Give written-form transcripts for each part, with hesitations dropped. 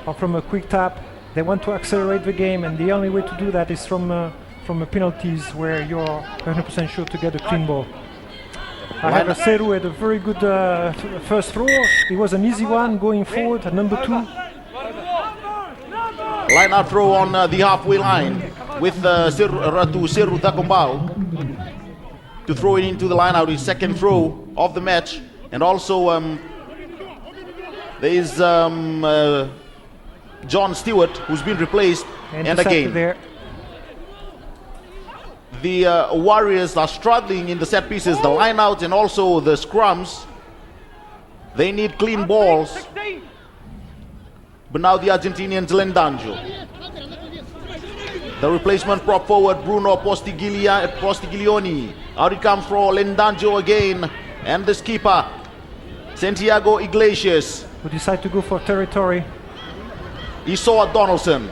or from a quick tap. They want to accelerate the game, and the only way to do that is from penalties where you're 100% sure to get a clean ball. However, Seru had a very good first throw. It was an easy one going forward at number 2. Line out throw on the halfway line with Ratu Seru Takumbau to throw it into the line out, his second throw of the match. And also there is John Stewart, who's been replaced, and again there. The Warriors are struggling in the set pieces, the line outs and also the scrums. They need clean balls. But now the Argentinians, Lendanjo. The replacement prop forward, Bruno Postiglioni. Out it comes for Lendanjo again. And the skipper, Santiago Iglesias. Who decide to go for territory. He saw Donaldson.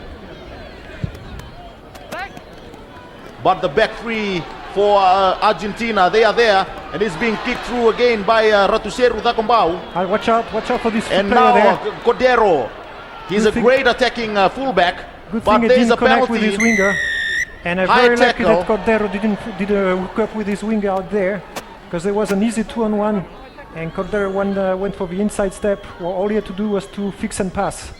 But the back three for Argentina, they are there, and it's being kicked through again by Ratuseru Takumbau. Watch out for this and player now there. Cordero. He's a great attacking fullback, good but thing there's didn't a connect penalty. with his winger, and I'm very lucky that Cordero did hook up with his winger out there, because there was an easy 2-on-1, and Cordero went for the inside step. Well, all he had to do was to fix and pass.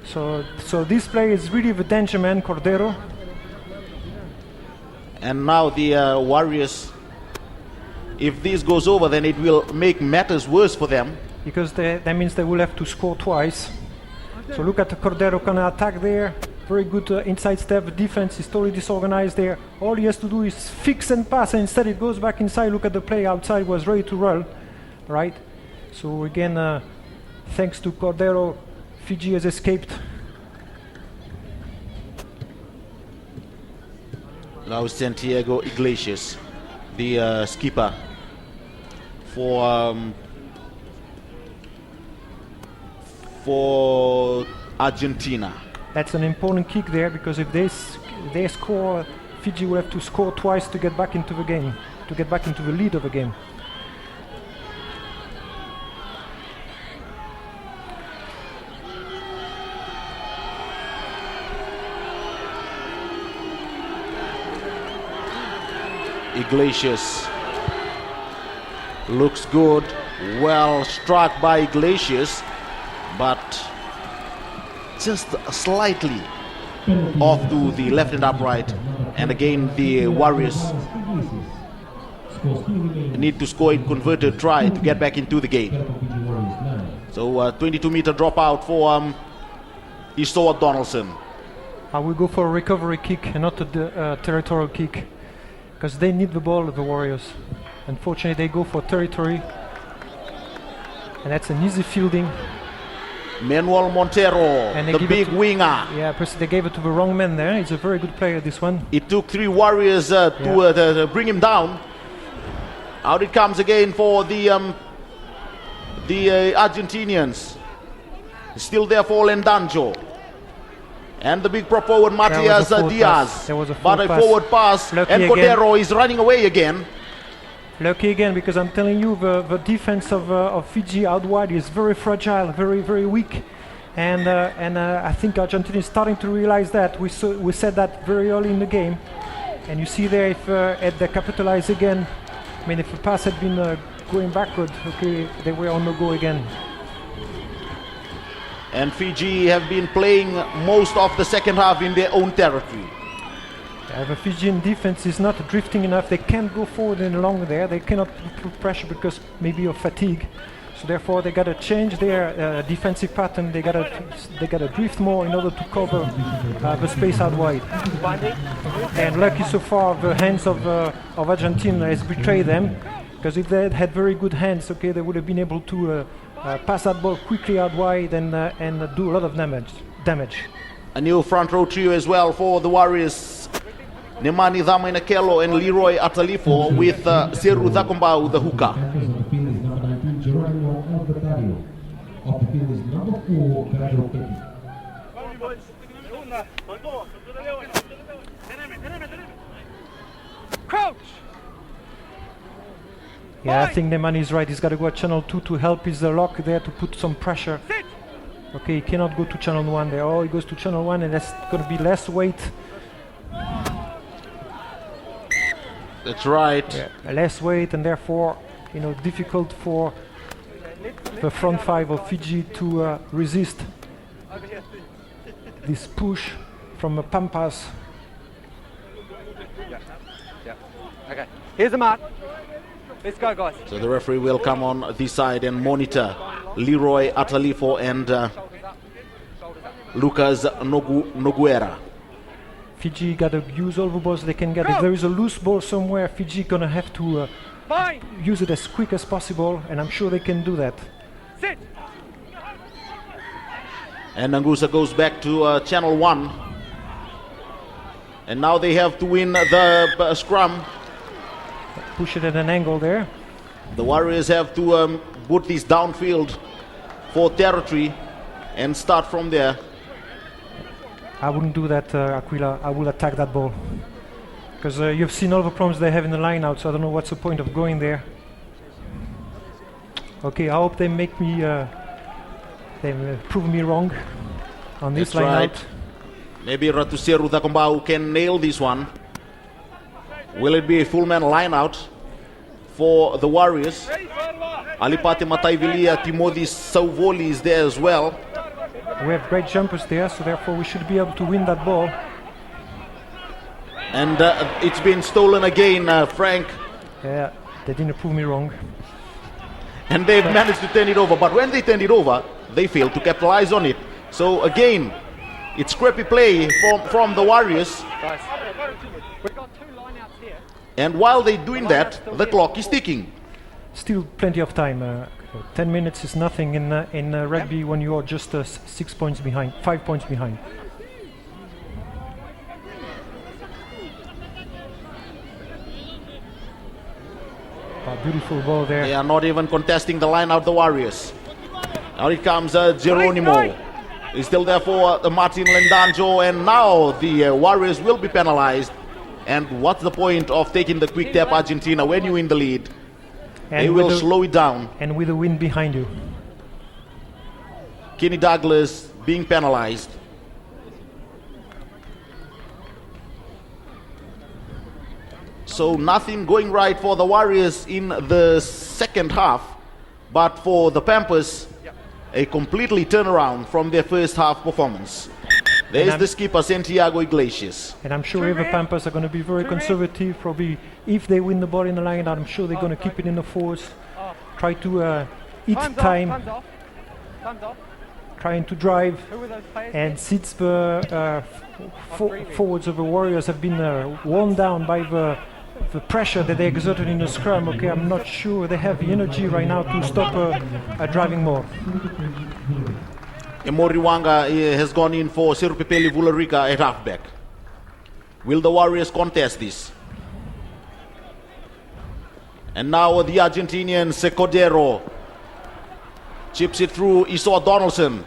So this play is really the danger man, Cordero. And now the Warriors, if this goes over, then it will make matters worse for them. Because that means they will have to score twice. So look at the Cordero kind of attack there. Very good inside step. The defense is totally disorganized there. All he has to do is fix and pass, and instead it goes back inside. Look at the play outside, was ready to roll, right? So again, thanks to Cordero, Fiji has escaped. Now Santiago Iglesias, the skipper for Argentina. That's an important kick there, because if they score, Fiji will have to score twice to get back into the game, to get back into the lead of the game. Iglesias looks good, well struck by Iglesias, but just slightly off to the left and upright. And again the Warriors need to score a converted try to get back into the game. So 22-meter dropout for Isoa Donaldson. I will go for a recovery kick and not a territorial kick, because they need the ball, the Warriors. Unfortunately, they go for territory, and that's an easy fielding. Manuel Montero, the big winger. Yeah, they gave it to the wrong man there. He's a very good player, this one. It took 3 Warriors to bring him down. Out it comes again for the Argentinians. Still there for Lendanjo. And the big prop forward, Matias Diaz. But a forward pass, and Cordero is running away again. Lucky again, because I'm telling you, the defense of Fiji out wide is very fragile, very, very weak. And I think Argentina is starting to realize that. We said that very early in the game. And you see there, if they capitalize again, I mean, if the pass had been going backward, okay, they were on the go again. And Fiji have been playing most of the second half in their own territory. The Fijian defense is not drifting enough. They can't go forward any longer there. They cannot put pressure because maybe of fatigue. So therefore, they got to change their defensive pattern. They got to drift more in order to cover the space out wide. And lucky so far, the hands of Argentina has betrayed them. Because if they had very good hands, okay, they would have been able to pass that ball quickly out wide and do a lot of damage. A new front row trio as well for the Warriors. Nemani Dhamainakelo and Leroy Atalifo with Seru Takumbau, the hooker. Yeah, I think Nemani is right. He's got to go at channel 2 to help his lock there to put some pressure. Okay, he cannot go to channel 1 there. Oh, he goes to channel 1 and that's going to be less weight. That's right. Yeah, less weight and therefore, difficult for the front 5 of Fiji to resist this push from Pampas. Yeah. Okay. Here's the mark. Let's go, guys. So the referee will come on this side and monitor Leroy Atalifo and Lucas Noguera. Fiji got to use all the balls they can get. If there is a loose ball somewhere, Fiji gonna have to use it as quick as possible, and I'm sure they can do that. Sit. And Nangusa goes back to channel 1. And now they have to win the scrum. Push it at an angle there. The Warriors have to put this downfield for territory and start from there. I wouldn't do that, Aquila. I will attack that ball. Because you've seen all the problems they have in the line out, so I don't know what's the point of going there. Okay, I hope they make me, prove me wrong on this line right. out. Maybe Ratuseru Thakombau can nail this one. Will it be a full man line out for the Warriors? Alipate Mataivilia, Timothy Sauvoli is there as well. We have great jumpers there, so therefore we should be able to win that ball. And it's been stolen again, Frank. Yeah, they didn't prove me wrong. And they've managed to turn it over, but when they turn it over, they fail to capitalize on it. So again, it's scrappy play from the Warriors. Guys, we've got 2 line-outs here. And while they're doing that, the clock is ticking. Still plenty of time. 10 minutes is nothing in rugby when you are just 6 points behind, 5 points behind. A beautiful ball there. They are not even contesting the line out, the Warriors. Now it comes Geronimo. He's still there for Martin Lendanjo, and now the Warriors will be penalized. And what's the point of taking the quick tap Argentina when you're in the lead? And they will slow it down. And with the wind behind you. Kenny Douglas being penalized. So nothing going right for the Warriors in the second half. But for the Pampas, a completely turnaround from their first half performance. There's the skipper, Santiago Iglesias. And I'm sure the Pampas are going to be very conservative. Probably if they win the ball in the line, I'm sure they're going to keep it in the force. Try to eat time. Time's off. Trying to drive. Who were those players? And since the forwards of the Warriors have been worn down by the pressure that they exerted in the scrum, okay, I'm not sure they have the energy right now to stop driving more. Emori Wanga has gone in for Serupepeli Vularica at halfback. Will the Warriors contest this? And now the Argentinian Secodero chips it through Esau Donaldson.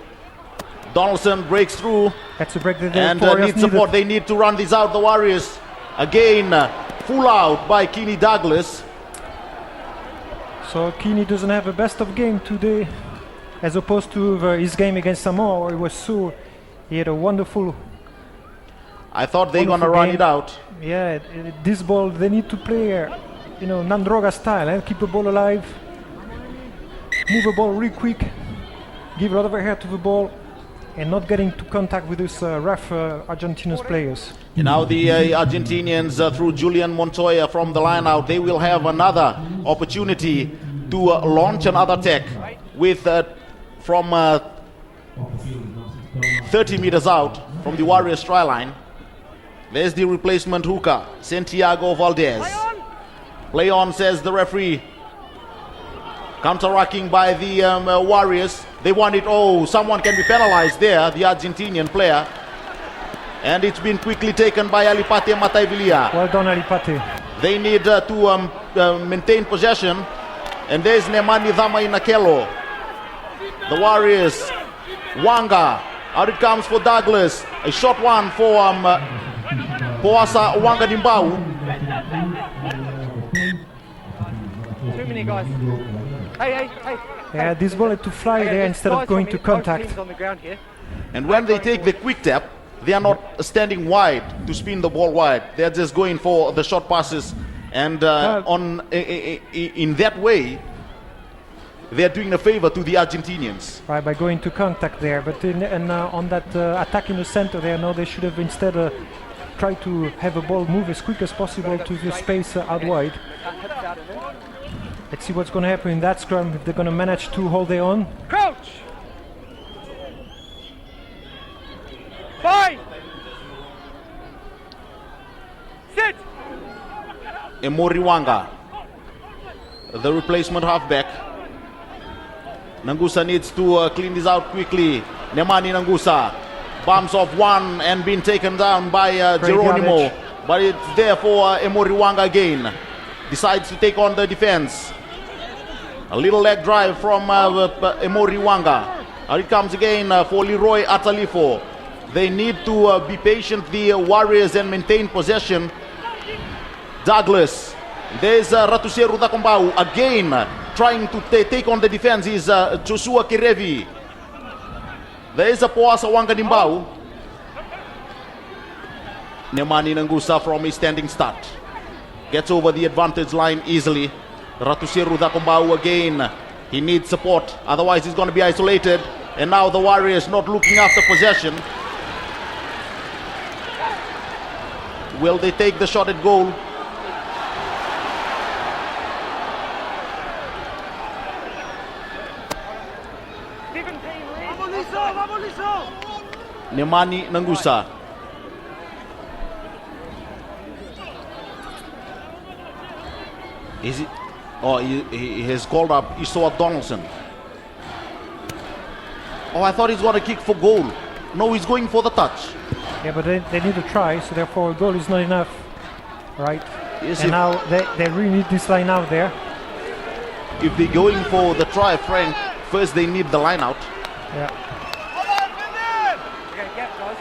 Donaldson breaks through. That's a break that and needs support. They need to run this out, the Warriors. Again, full out by Kenny Douglas. So Kenny doesn't have the best of game today, as opposed to his game against Samoa, where he had a wonderful. I thought they're gonna run it out. Yeah, this ball they need to play, Nandroga style, keep the ball alive, move the ball really quick, give a lot of air to the ball, and not getting into contact with these rough Argentinian players. And now the Argentinians, through Julian Montoya from the line out, they will have another opportunity to launch another attack with from 30 meters out from the Warriors try line. There's the replacement hooker, Santiago Valdez. Play on, says the referee. Counter-racking by the Warriors. They want it. Oh, someone can be penalized there, the Argentinian player. And it's been quickly taken by Alipate Mataivilia. Well done, Alipate. They need to maintain possession. And there's Nemani Dhamainakelo. The Warriors. Wanga. Out it comes for Douglas. A short one for Poasa Wanga Dimbau. Too many guys. Hey. Yeah, this ball had to fly there instead of going to contact. Teams on the ground here. And when they take the quick tap, they are not standing wide to spin the ball wide. They are just going for the short passes, and in that way, they are doing a favor to the Argentinians. Right, by going to contact there, but on that attack in the center there, no, they should have instead tried to have a ball move as quick as possible to the space out wide. Let's see what's going to happen in that scrum, if they're going to manage to hold their own. Crouch. 5. Sit. Emoriwanga, the replacement halfback. Nangusa needs to clean this out quickly. Nemani Nangusa bumps off one and been taken down by Geronimo. Damage. But it's there for Emoriwanga again. Decides to take on the defense. A little leg drive from Emoriwanga. Here it comes again for Leroy Atalifo. They need to be patient, the Warriors, and maintain possession. Douglas. There's Ratuseru Dakombau again trying to take on the defense is Joshua Kirevi. There is a Poasa Wangadimbau. Nemani Nangusa from a standing start. Gets over the advantage line easily. Ratuseru Dakombau again. He needs support, otherwise he's going to be isolated. And now the Warriors not looking after possession. Will they take the shot at goal? Nemani Nangusa. Is it? Oh, he has called up Isoa Donaldson. Oh, I thought he's going to kick for goal. No, he's going for the touch. Yeah, but they need to try, so therefore a goal is not enough. Right? Yes, and now they really need this line out there. If they're going for the try, Frank, first they need the line out. Yeah.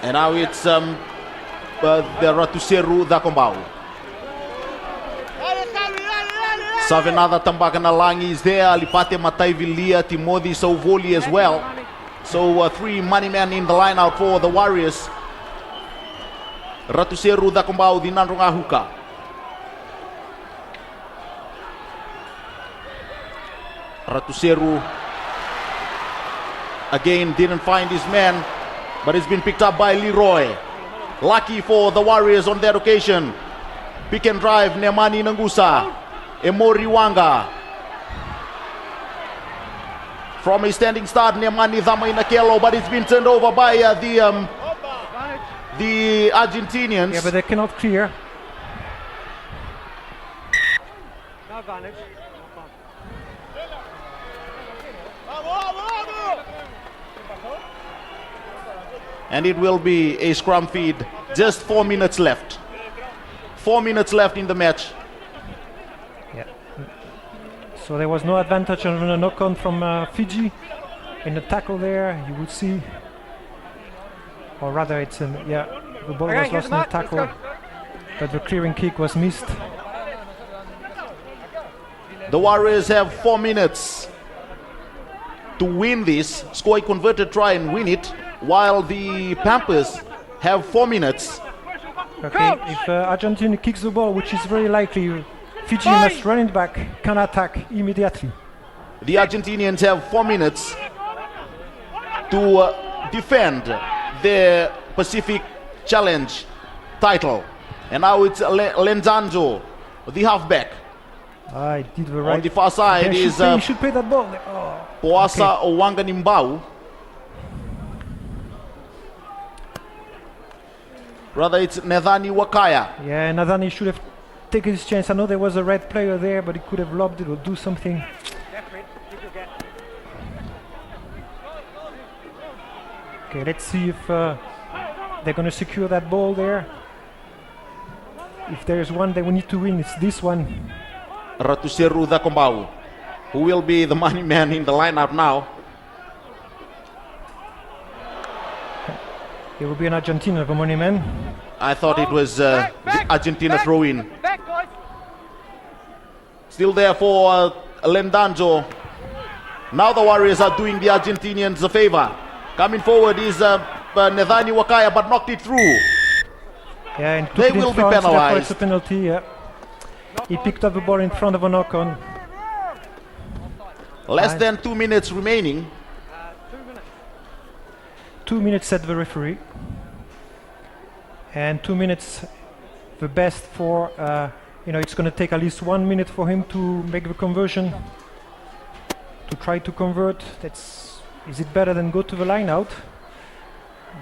And now it's the Ratuseru Dakombau. Savenada Tambakanalangi is there. Alipate Mataivilia, Timothy Sauvoli as well. So 3 money men in the line out for the Warriors. Ratuseru Dakombau Dinanronga Huka. Ratuseru again didn't find his man, but it's been picked up by Leroy. Lucky for the Warriors on that occasion. Pick and drive, Nemani Nangusa. Emoriwanga. From a standing start, Nemani Dhamainakelo, but it's been turned over by the Argentinians. Yeah, but they cannot clear. No advantage. And it will be a scrum feed. Just 4 minutes left. 4 minutes left in the match. Yeah. So there was no advantage on a knock-on from Fiji in the tackle there. You would see, or rather, it's the ball was lost in the tackle, but the clearing kick was missed. The Warriors have 4 minutes to win this, score a converted try and win it, while the Pampas have 4 minutes. Okay, if Argentina kicks the ball, which is very likely, Fiji must run it back, can attack immediately. The Argentinians have 4 minutes to defend their Pacific Challenge title. And now it's Lenzanzo, the halfback. I did the right. On the far side is he should play that ball. Oh. Poasa Owanganimbau. Rather, it's Nedhani Wakaya. Yeah, Nadani should have taken his chance. I know there was a red player there, but he could have lobbed it or do something. Okay, let's see if they're going to secure that ball there. If there is one that we need to win, it's this one. Ratuseru Dakombau, who will be the money man in the lineup now. It will be an Argentina, the money man. I thought it was the Argentina throw-in. Still there for Lendanjo. Now the Warriors are doing the Argentinians a favor. Coming forward is Nethani Wakaya, but knocked it through. Yeah, and They took it in will be front, therefore penalized. it's a penalty, yeah. He picked up the ball in front of a knock-on. Less than 2 minutes remaining. 2 minutes said the referee. And 2 minutes the best for, it's going to take at least 1 minute for him to make the conversion. To try to convert. Is it better than go to the line out?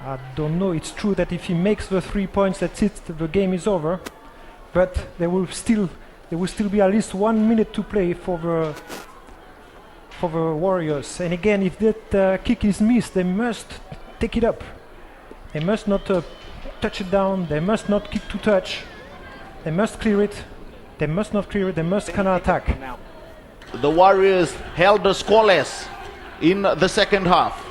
I don't know. It's true that if he makes the 3 points, that's it, the game is over. But there will still be at least 1 minute to play for the Warriors. And again, if that kick is missed, they must take it up. They must not touch it down. They must not kick to touch. They must clear it. They must not clear it. They must counter-attack. The Warriors held scoreless in the second half.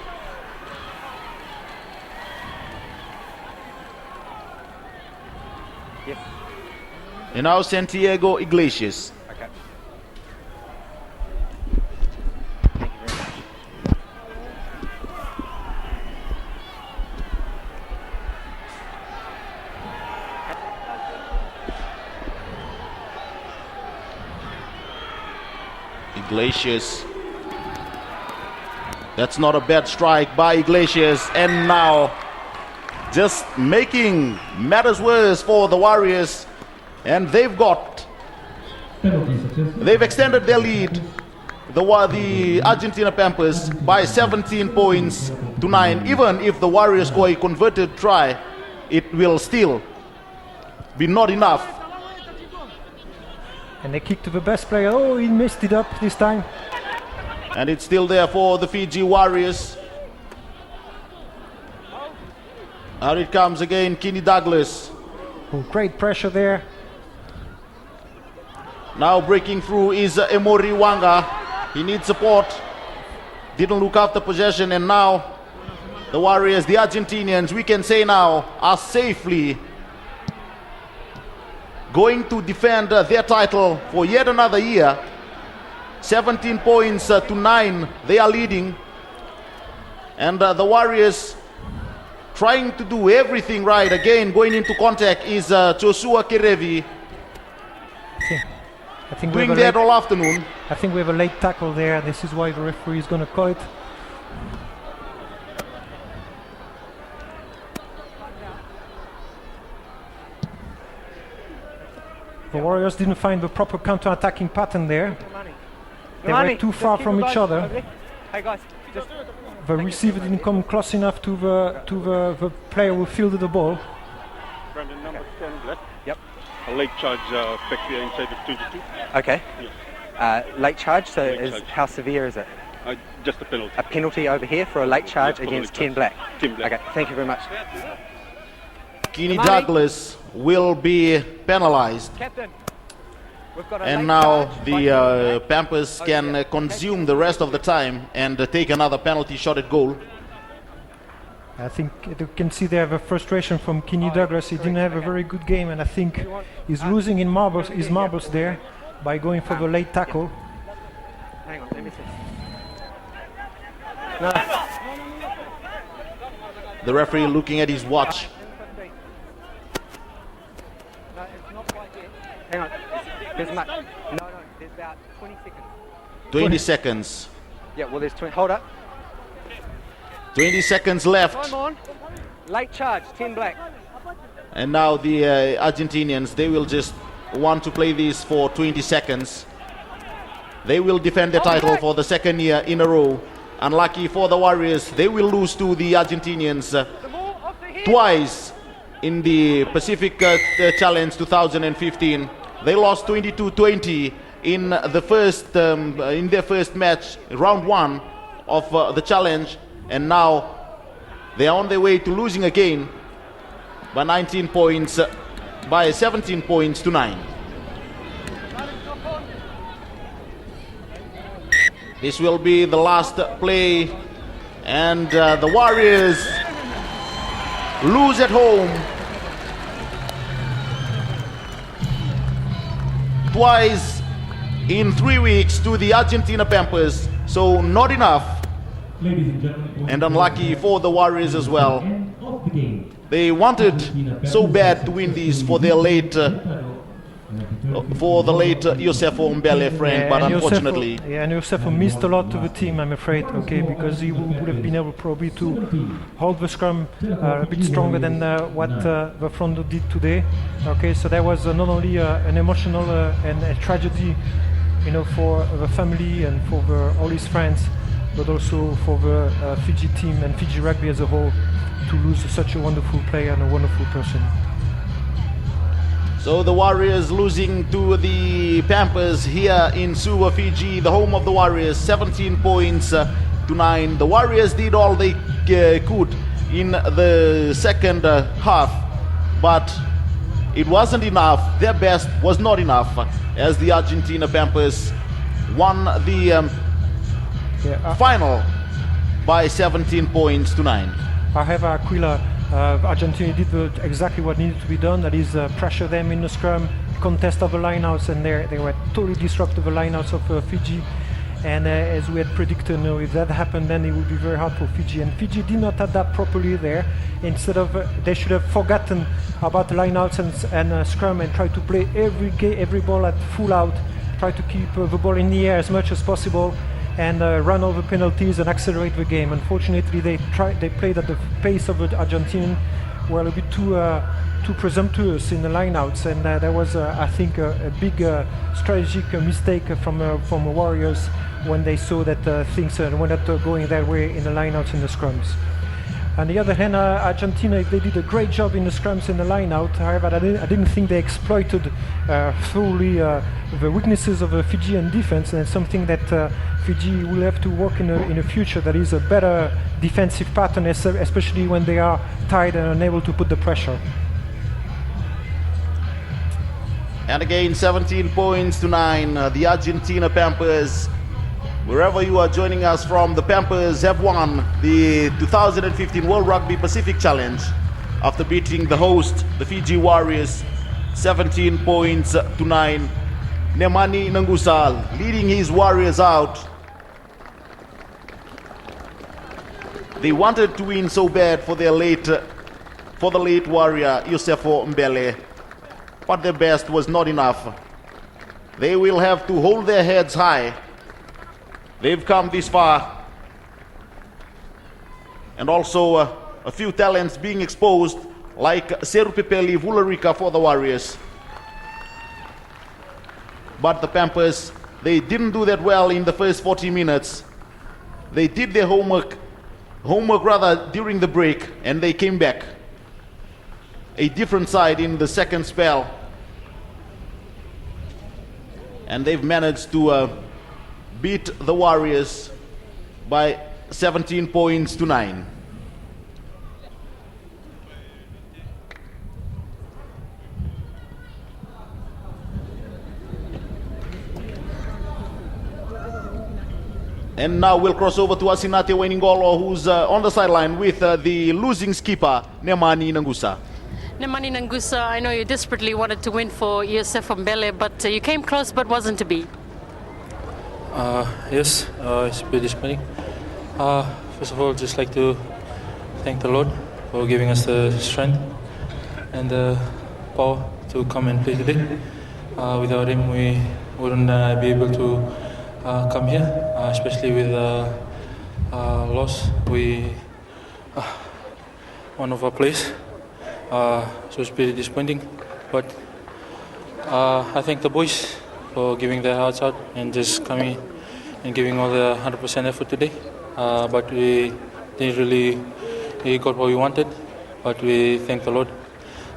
Yes. And now Santiago Iglesias. Okay. Thank you very much. Iglesias. That's not a bad strike by Iglesias. And now just making matters worse for the Warriors. And they've extended their lead, the Argentina Pampas, by 17 points to 9. Even if the Warriors score a converted try, it will still be not enough. And they kick to the best player. Oh, he messed it up this time. And it's still there for the Fiji Warriors. Out it comes again, Kenny Douglas. Oh, great pressure there. Now breaking through is Emori Wanga. He needs support. Didn't look after possession, and now the Warriors, the Argentinians, we can say now, are safely going to defend their title for yet another year. 17 points to 9, they are leading. And the Warriors trying to do everything right. Again, going into contact is Joshua Kerevi. I think Doing that all afternoon. I think we have a late tackle there. This is why the referee is going to call it. The Warriors didn't find the proper counter-attacking pattern there. They were too far from each other. Hey guys, just The receiver didn't come close enough to the player who fielded the ball. Brandon, number 10 left. Yep. A late charge back there inside of 22. Okay. Yes. Late charge. So Late charge. how severe is it? Just a penalty. A penalty over here for a late charge Yeah, for a against late 10 black. 10 black. Okay. Thank you very much. Kenny Douglas will be penalized. Captain. We've got a And late now charge. the Pampas can consume the rest of the time and take another penalty shot at goal. I think you can see there the frustration from Kenny Douglas. He didn't have a very good game, and I think he's losing his marbles there by going for the late tackle. Hang on, let me see. No. The referee looking at his watch. No, it's not quite yet. Hang on. There's much. No, there's about 20 seconds. 20 seconds. Yeah, well, there's 20. Hold up. 20 seconds left. Time on. Late charge, 10 black. And now the Argentinians, they will just want to play this for 20 seconds. They will defend the title for the second year in a row. Unlucky for the Warriors, they will lose to the Argentinians twice in the Pacific Challenge 2015. They lost 22-20 in the first in their first match, round 1 of the challenge, and now they are on their way to losing again by 19 points, by 17 points to 9. This will be the last play, and the Warriors lose at home twice in 3 weeks to the Argentina Pampas. So not enough, and unlucky for the Warriors as well. They wanted so bad to win these for their late Yosefo Mbele, Frank, but and unfortunately. And Yosefo missed a lot to the team, I'm afraid, okay, because he would have been able probably to hold the scrum a bit stronger than what the front row did today. Okay, so that was not only an emotional and a tragedy, you know, for the family and for all his friends, but also for the Fiji team and Fiji rugby as a whole, to lose such a wonderful player and a wonderful person. So the Warriors losing to the Pampas here in Suva, Fiji, the home of the Warriors, 17 points to 9. The Warriors did all they could in the second half, but it wasn't enough. Their best was not enough, as the Argentina Pampas won the final by 17 points to 9. However, Aquila, Argentina did exactly what needed to be done, that is pressure them in the scrum, contest of the lineouts, and they were totally disruptive the lineouts of Fiji. And as we had predicted, if that happened, then it would be very hard for Fiji. And Fiji did not adapt properly there. Instead of, they should have forgotten about the lineouts and scrum and try to play every ball at full out, try to keep the ball in the air as much as possible, and run over penalties and accelerate the game. Unfortunately, they played at the pace of the Argentinian, were a bit too presumptuous in the lineouts, and there was, I think, a big strategic mistake from the Warriors when they saw that things were not going their way in the lineouts and the scrums. On the other hand, Argentina, they did a great job in the scrums and the lineout. However, I didn't think they exploited fully the weaknesses of the Fijian defense, and it's something that Fiji will have to work in the future. That is a better defensive pattern, especially when they are tired and unable to put the pressure. And again, 17 points to 9. The Argentina Pampas, wherever you are joining us from, the Pampas have won the 2015 World Rugby Pacific Challenge after beating the host, the Fiji Warriors, 17 points to 9. Nemani Nangusal leading his Warriors out. They wanted to win so bad for the late warrior Yosefo Mbele, but their best was not enough. They will have to hold their heads high. They've come this far, and also a few talents being exposed, like Seru Pepeli Vularika for the Warriors. But the Pampas, they didn't do that well in the first 40 minutes. They did their homework rather during the break, and they came back. A different side in the second spell, and they've managed to beat the Warriors by 17 points to 9. And now we'll cross over to Asinate Wainingolo, who's on the sideline with the losing skipper, Nemani Nangusa. Nemani Nangusa, I know you desperately wanted to win for Yosefo Mbele, but you came close but wasn't to be. Yes, it's pretty disappointing. First of all, just like to thank the Lord for giving us the strength and the power to come and play today. Without Him, we wouldn't be able to come here, especially with loss. We one of our players, so it's pretty disappointing. But I thank the boys for giving their hearts out and just coming and giving all the 100% effort today. But we didn't really got what we wanted. But we thank the Lord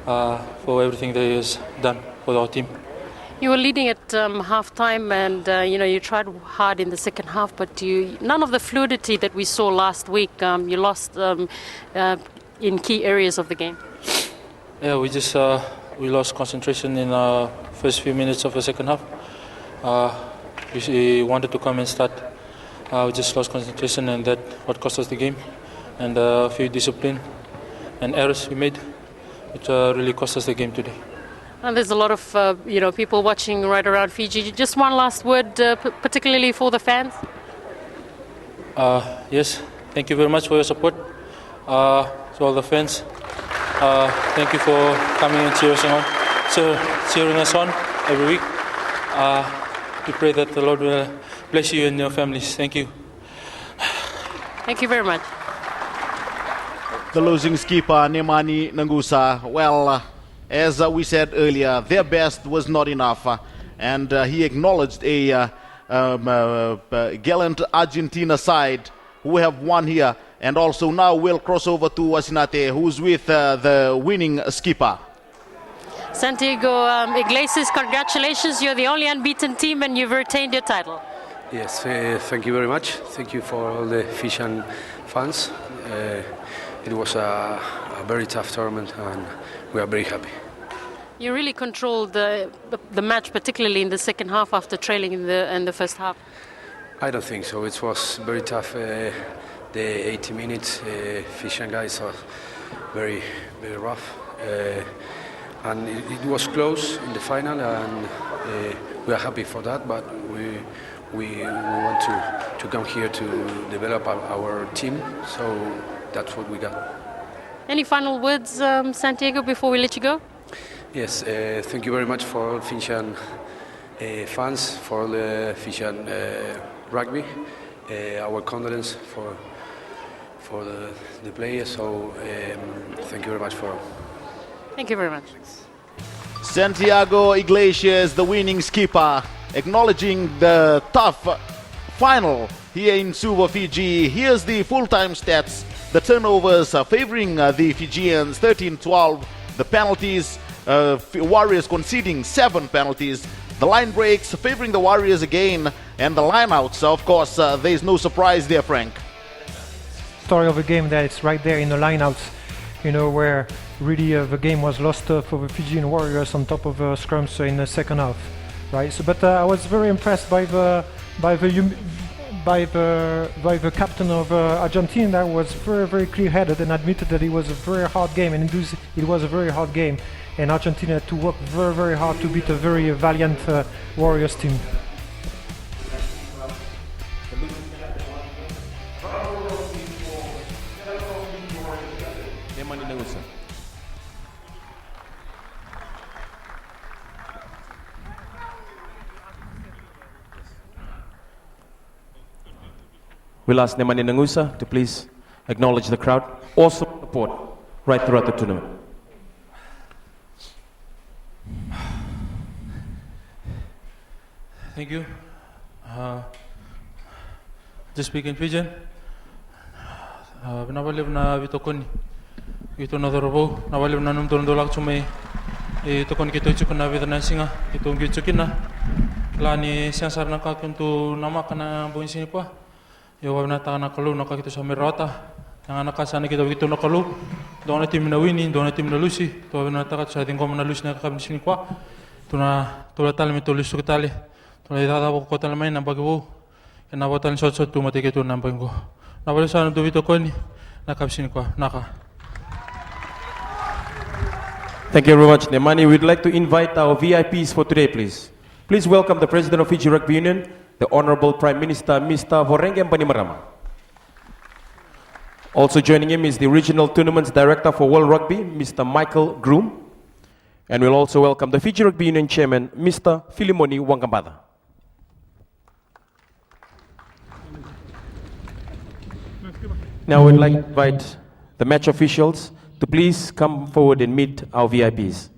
for everything that He has done for our team. You were leading at half-time, and you tried hard in the second half, but none of the fluidity that we saw last week. You lost in key areas of the game. Yeah, we lost concentration in our first few minutes of the second half. We wanted to come and start. We just lost concentration, and that what cost us the game. And a few discipline and errors we made, which really cost us the game today. And there's a lot of people watching right around Fiji. Just one last word, particularly for the fans. Yes, thank you very much for your support. To all the fans, thank you for coming and cheering us on every week. We pray that the Lord will bless you and your families. Thank you. Thank you very much. The losing skipper, Nemani Nangusa, well, as we said earlier, their best was not enough. And he acknowledged a gallant Argentina side who have won here. And also now we'll cross over to Asinate, who's with the winning skipper. Santiago Iglesias, congratulations. You're the only unbeaten team and you've retained your title. Yes, thank you very much. Thank you for all the Fijian fans. It was a very tough tournament and we are very happy. You really controlled the match, particularly in the second half after trailing in the first half. I don't think so. It was very tough. The 80 minutes, Fijian guys are very, very rough. And it was close in the final and we are happy for that, but we want to come here to develop our team, so that's what we got. Any final words, Santiago, before we let you go? Yes, thank you very much for all Fijian fans, for all the Fijian rugby. Our condolence for the players, so thank you very much for. Thank you very much. Santiago Iglesias, the winning skipper, acknowledging the tough final here in Suva, Fiji. Here's the full-time stats. The turnovers are favoring the Fijians, 13-12. The penalties, Warriors conceding 7 penalties. The line breaks favoring the Warriors again. And the line-outs, of course, there's no surprise there, Frank. Story of a game that it's right there in the line-outs, where really the game was lost for the Fijian Warriors on top of scrums in the second half, right? So, but I was very impressed by the captain of Argentina that was very, very clear-headed and admitted that it was a very hard game, and it was a very hard game, and Argentina had to work very, very hard to beat a very valiant Warriors team. We'll ask Nemani Nangusa to please acknowledge the crowd. Awesome support right throughout the tournament. Thank you. Just speak in Fijian. Nabalib na vitokoni. Ito na dorobo. Nabalib na num dolak chumay. Itokon kito chukun na vidana singa. Itong kichukina. Lani siasar na kakuntu nama kana buin sini pa. Yo na ta na kalu na kakito sa merota. Yang anak kasana kita begitu na kalu. Doon na tim na winning, doon na tim na lusi. To na ta sa ating kom na lusi na kakabin sini pa. Tuna tali mito lusi kitali. Tuna idada ko kota lamay na bago. Kena botan shot tu mati ketu nampang ko. Na bali sa do bito ko ni nakabin ko naka. Thank you very much, Nemani. We'd like to invite our VIPs for today, please. Please welcome the President of Fiji Rugby Union, the Honorable Prime Minister, Mr. Vorengem Panimarama. Also joining him is the Regional Tournaments Director for World Rugby, Mr. Michael Groom. And we'll also welcome the Fiji Rugby Union Chairman, Mr. Filimoni Wangambada. Now we'd like to invite the match officials to please come forward and meet our VIPs.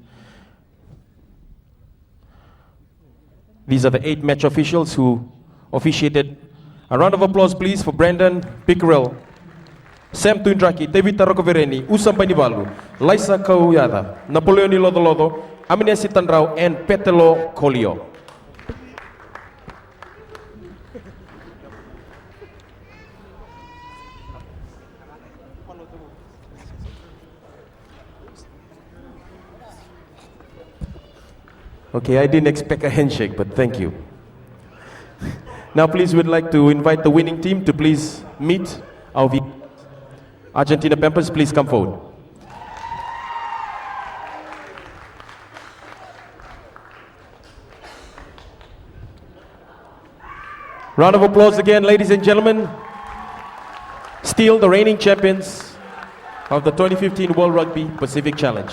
These are the 8 match officials who officiated. A round of applause, please, for Brandon Pickerel, Sam Tuindraki, Tevita Rokovereni, Usam Panibalu, Laisa Kauyada, Napoleoni Lodolodo, Aminesi Tandrau, and Petelo Kolio. Okay, I didn't expect a handshake, but thank you. Now, please, we'd like to invite the winning team to please meet our Argentina Pampas. Please come forward. Round of applause again, ladies and gentlemen. Still the reigning champions of the 2015 World Rugby Pacific Challenge.